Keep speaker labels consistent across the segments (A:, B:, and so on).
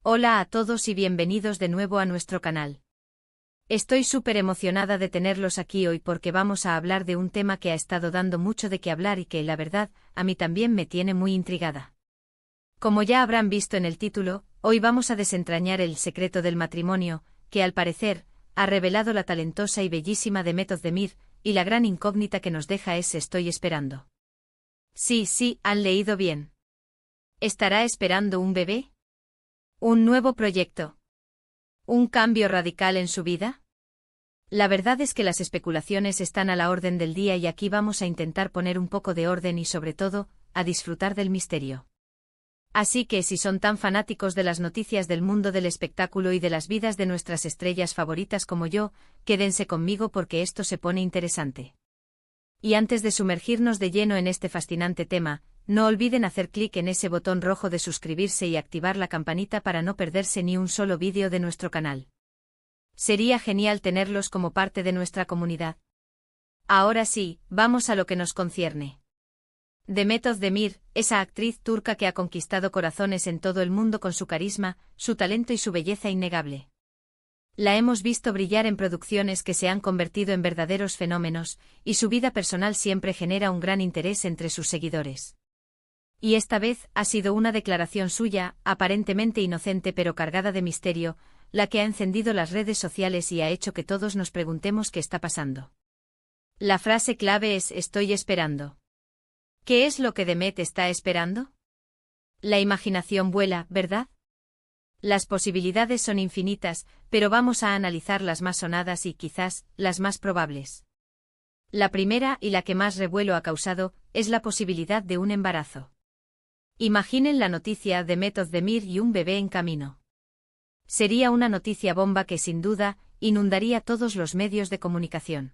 A: Hola a todos y bienvenidos de nuevo a nuestro canal. Estoy súper emocionada de tenerlos aquí hoy porque vamos a hablar de un tema que ha estado dando mucho de qué hablar y que, la verdad, a mí también me tiene muy intrigada. Como ya habrán visto en el título, hoy vamos a desentrañar el secreto del matrimonio, que al parecer, ha revelado la talentosa y bellísima Demet Özdemir, y la gran incógnita que nos deja es estoy esperando. Sí, han leído bien. ¿Estará esperando un bebé? ¿Un nuevo proyecto? ¿Un cambio radical en su vida? La verdad es que las especulaciones están a la orden del día y aquí vamos a intentar poner un poco de orden y sobre todo, a disfrutar del misterio. Así que si son tan fanáticos de las noticias del mundo del espectáculo y de las vidas de nuestras estrellas favoritas como yo, quédense conmigo porque esto se pone interesante. Y antes de sumergirnos de lleno en este fascinante tema, no olviden hacer clic en ese botón rojo de suscribirse y activar la campanita para no perderse ni un solo vídeo de nuestro canal. Sería genial tenerlos como parte de nuestra comunidad. Ahora sí, vamos a lo que nos concierne. Demet Özdemir, esa actriz turca que ha conquistado corazones en todo el mundo con su carisma, su talento y su belleza innegable. La hemos visto brillar en producciones que se han convertido en verdaderos fenómenos, y su vida personal siempre genera un gran interés entre sus seguidores. Y esta vez ha sido una declaración suya, aparentemente inocente pero cargada de misterio, la que ha encendido las redes sociales y ha hecho que todos nos preguntemos qué está pasando. La frase clave es estoy esperando. ¿Qué es lo que Demet está esperando? La imaginación vuela, ¿verdad? Las posibilidades son infinitas, pero vamos a analizar las más sonadas y quizás, las más probables. La primera y la que más revuelo ha causado, es la posibilidad de un embarazo. Imaginen la noticia de Demet Özdemir y un bebé en camino. Sería una noticia bomba que sin duda, inundaría todos los medios de comunicación.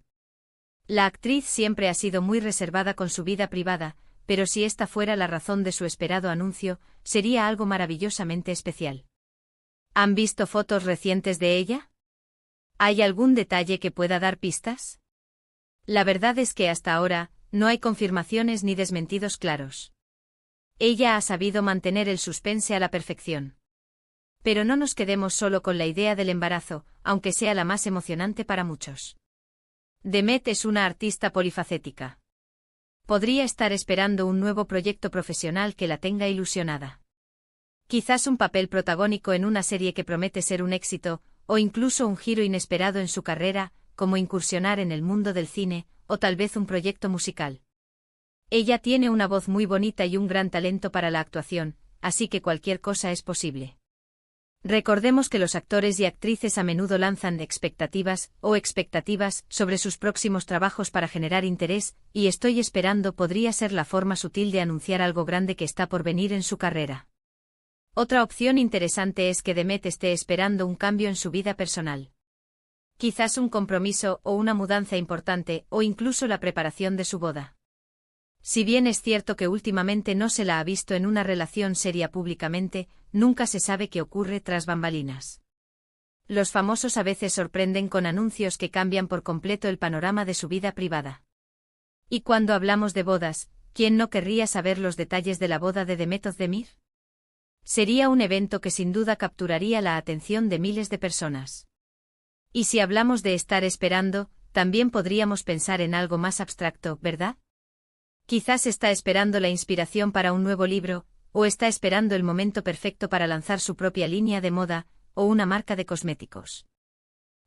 A: La actriz siempre ha sido muy reservada con su vida privada, pero si esta fuera la razón de su esperado anuncio, sería algo maravillosamente especial. ¿Han visto fotos recientes de ella? ¿Hay algún detalle que pueda dar pistas? La verdad es que hasta ahora, no hay confirmaciones ni desmentidos claros. Ella ha sabido mantener el suspense a la perfección. Pero no nos quedemos solo con la idea del embarazo, aunque sea la más emocionante para muchos. Demet es una artista polifacética. Podría estar esperando un nuevo proyecto profesional que la tenga ilusionada. Quizás un papel protagónico en una serie que promete ser un éxito, o incluso un giro inesperado en su carrera, como incursionar en el mundo del cine, o tal vez un proyecto musical. Ella tiene una voz muy bonita y un gran talento para la actuación, así que cualquier cosa es posible. Recordemos que los actores y actrices a menudo lanzan expectativas sobre sus próximos trabajos para generar interés, y estoy esperando podría ser la forma sutil de anunciar algo grande que está por venir en su carrera. Otra opción interesante es que Demet esté esperando un cambio en su vida personal. Quizás un compromiso o una mudanza importante, o incluso la preparación de su boda. Si bien es cierto que últimamente no se la ha visto en una relación seria públicamente, nunca se sabe qué ocurre tras bambalinas. Los famosos a veces sorprenden con anuncios que cambian por completo el panorama de su vida privada. Y cuando hablamos de bodas, ¿quién no querría saber los detalles de la boda de Demet Özdemir? Sería un evento que sin duda capturaría la atención de miles de personas. Y si hablamos de estar esperando, también podríamos pensar en algo más abstracto, ¿verdad? Quizás está esperando la inspiración para un nuevo libro, o está esperando el momento perfecto para lanzar su propia línea de moda, o una marca de cosméticos.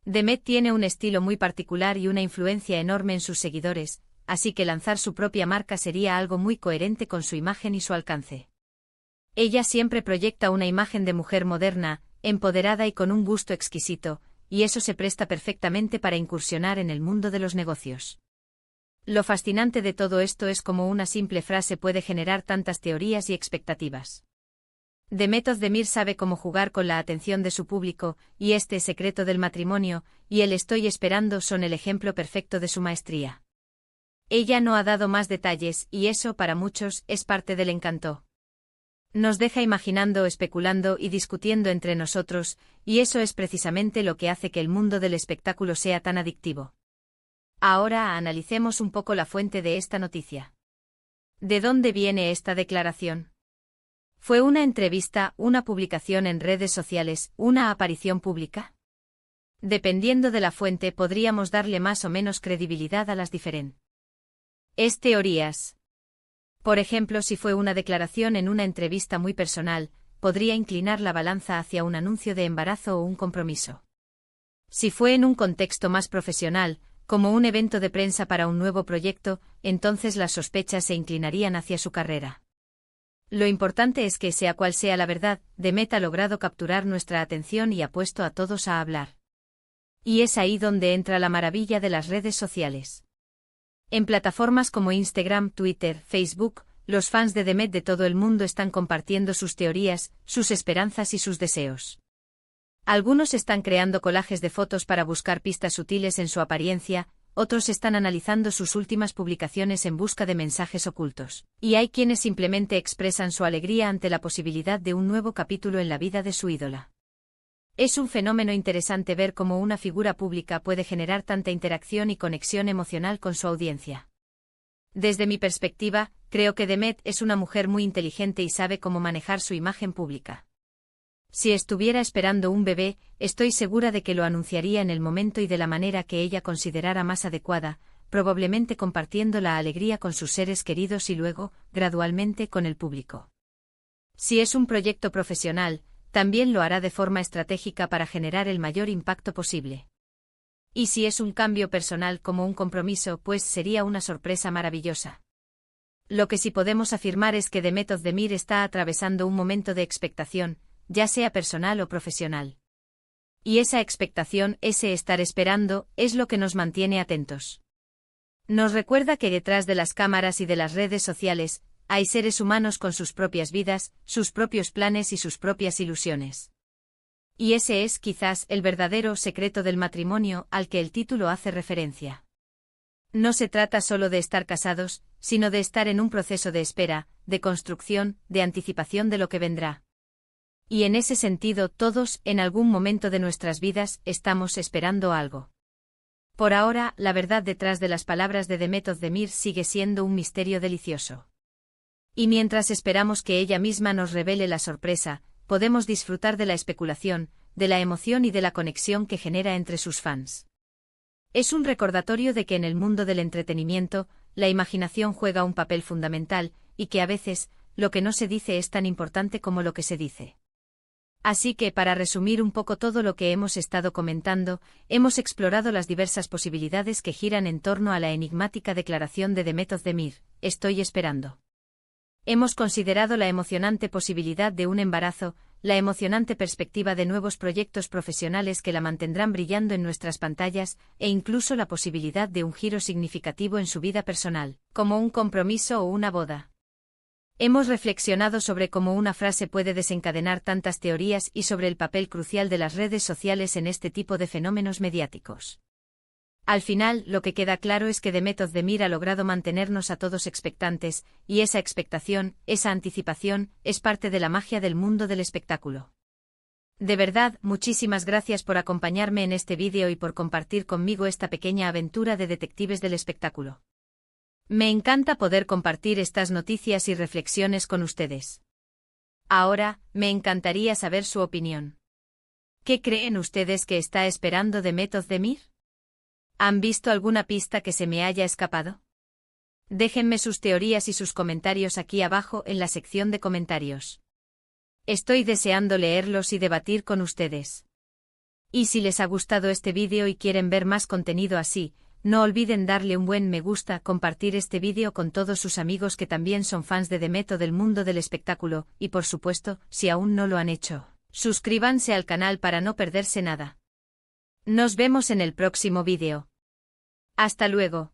A: Demet tiene un estilo muy particular y una influencia enorme en sus seguidores, así que lanzar su propia marca sería algo muy coherente con su imagen y su alcance. Ella siempre proyecta una imagen de mujer moderna, empoderada y con un gusto exquisito, y eso se presta perfectamente para incursionar en el mundo de los negocios. Lo fascinante de todo esto es cómo una simple frase puede generar tantas teorías y expectativas. Demet Özdemir sabe cómo jugar con la atención de su público, y este secreto del matrimonio, y el estoy esperando son el ejemplo perfecto de su maestría. Ella no ha dado más detalles, y eso para muchos es parte del encanto. Nos deja imaginando, especulando y discutiendo entre nosotros, y eso es precisamente lo que hace que el mundo del espectáculo sea tan adictivo. Ahora analicemos un poco la fuente de esta noticia. ¿De dónde viene esta declaración? ¿Fue una entrevista, una publicación en redes sociales, una aparición pública? Dependiendo de la fuente podríamos darle más o menos credibilidad a las diferentes teorías. Por ejemplo, si fue una declaración en una entrevista muy personal, podría inclinar la balanza hacia un anuncio de embarazo o un compromiso. Si fue en un contexto más profesional, como un evento de prensa para un nuevo proyecto, entonces las sospechas se inclinarían hacia su carrera. Lo importante es que, sea cual sea la verdad, Demet ha logrado capturar nuestra atención y ha puesto a todos a hablar. Y es ahí donde entra la maravilla de las redes sociales. En plataformas como Instagram, Twitter, Facebook, los fans de Demet de todo el mundo están compartiendo sus teorías, sus esperanzas y sus deseos. Algunos están creando collages de fotos para buscar pistas sutiles en su apariencia, otros están analizando sus últimas publicaciones en busca de mensajes ocultos, y hay quienes simplemente expresan su alegría ante la posibilidad de un nuevo capítulo en la vida de su ídola. Es un fenómeno interesante ver cómo una figura pública puede generar tanta interacción y conexión emocional con su audiencia. Desde mi perspectiva, creo que Demet es una mujer muy inteligente y sabe cómo manejar su imagen pública. Si estuviera esperando un bebé, estoy segura de que lo anunciaría en el momento y de la manera que ella considerara más adecuada, probablemente compartiendo la alegría con sus seres queridos y luego, gradualmente, con el público. Si es un proyecto profesional, también lo hará de forma estratégica para generar el mayor impacto posible. Y si es un cambio personal como un compromiso, pues sería una sorpresa maravillosa. Lo que sí podemos afirmar es que Demet Özdemir está atravesando un momento de expectación, ya sea personal o profesional. Y esa expectación, ese estar esperando, es lo que nos mantiene atentos. Nos recuerda que detrás de las cámaras y de las redes sociales, hay seres humanos con sus propias vidas, sus propios planes y sus propias ilusiones. Y ese es, quizás, el verdadero secreto del matrimonio al que el título hace referencia. No se trata solo de estar casados, sino de estar en un proceso de espera, de construcción, de anticipación de lo que vendrá. Y en ese sentido todos, en algún momento de nuestras vidas, estamos esperando algo. Por ahora, la verdad detrás de las palabras de Demet Özdemir sigue siendo un misterio delicioso. Y mientras esperamos que ella misma nos revele la sorpresa, podemos disfrutar de la especulación, de la emoción y de la conexión que genera entre sus fans. Es un recordatorio de que en el mundo del entretenimiento, la imaginación juega un papel fundamental, y que a veces, lo que no se dice es tan importante como lo que se dice. Así que, para resumir un poco todo lo que hemos estado comentando, hemos explorado las diversas posibilidades que giran en torno a la enigmática declaración de Demet Özdemir, estoy esperando. Hemos considerado la emocionante posibilidad de un embarazo, la emocionante perspectiva de nuevos proyectos profesionales que la mantendrán brillando en nuestras pantallas, e incluso la posibilidad de un giro significativo en su vida personal, como un compromiso o una boda. Hemos reflexionado sobre cómo una frase puede desencadenar tantas teorías y sobre el papel crucial de las redes sociales en este tipo de fenómenos mediáticos. Al final, lo que queda claro es que Demet Özdemir ha logrado mantenernos a todos expectantes, y esa expectación, esa anticipación, es parte de la magia del mundo del espectáculo. De verdad, muchísimas gracias por acompañarme en este vídeo y por compartir conmigo esta pequeña aventura de detectives del espectáculo. Me encanta poder compartir estas noticias y reflexiones con ustedes. Ahora, me encantaría saber su opinión. ¿Qué creen ustedes que está esperando Demet Özdemir? ¿Han visto alguna pista que se me haya escapado? Déjenme sus teorías y sus comentarios aquí abajo en la sección de comentarios. Estoy deseando leerlos y debatir con ustedes. Y si les ha gustado este vídeo y quieren ver más contenido así, no olviden darle un buen me gusta, compartir este vídeo con todos sus amigos que también son fans de Demet o del mundo del espectáculo, y por supuesto, si aún no lo han hecho, suscríbanse al canal para no perderse nada. Nos vemos en el próximo vídeo. Hasta luego.